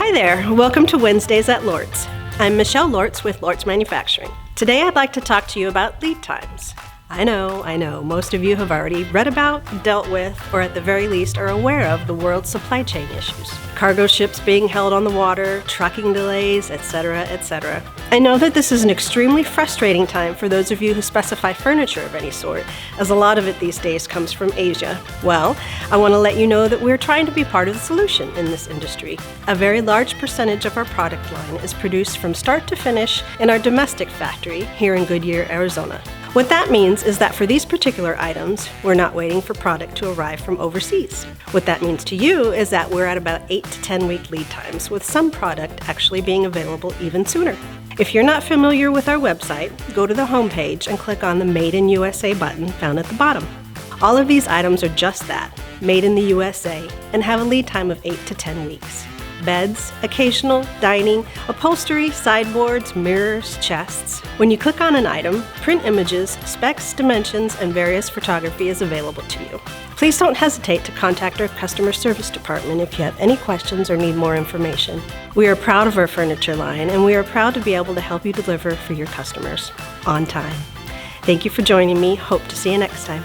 Hi there, welcome to Wednesdays at Lorts. I'm Michelle Lorts with Lorts Manufacturing. Today I'd like to talk to you about lead times. I know, most of you have already read about, dealt with, or at the very least are aware of the world's supply chain issues. Cargo ships being held on the water, trucking delays, etc., etc. I know that this is an extremely frustrating time for those of you who specify furniture of any sort, as a lot of it these days comes from Asia. Well, I want to let you know that we're trying to be part of the solution in this industry. A very large percentage of our product line is produced from start to finish in our domestic factory here in Goodyear, Arizona. What that means is that for these particular items, we're not waiting for product to arrive from overseas. What that means to you is that we're at about 8 to 10 week lead times, with some product actually being available even sooner. If you're not familiar with our website, go to the homepage and click on the Made in USA button found at the bottom. All of these items are just that, made in the USA, and have a lead time of 8 to 10 weeks. Beds, occasional, dining, upholstery, sideboards, mirrors, chests. When you click on an item, print images, specs, dimensions, and various photography is available to you. Please don't hesitate to contact our customer service department if you have any questions or need more information. We are proud of our furniture line, and we are proud to be able to help you deliver for your customers on time. Thank you for joining me. Hope to see you next time.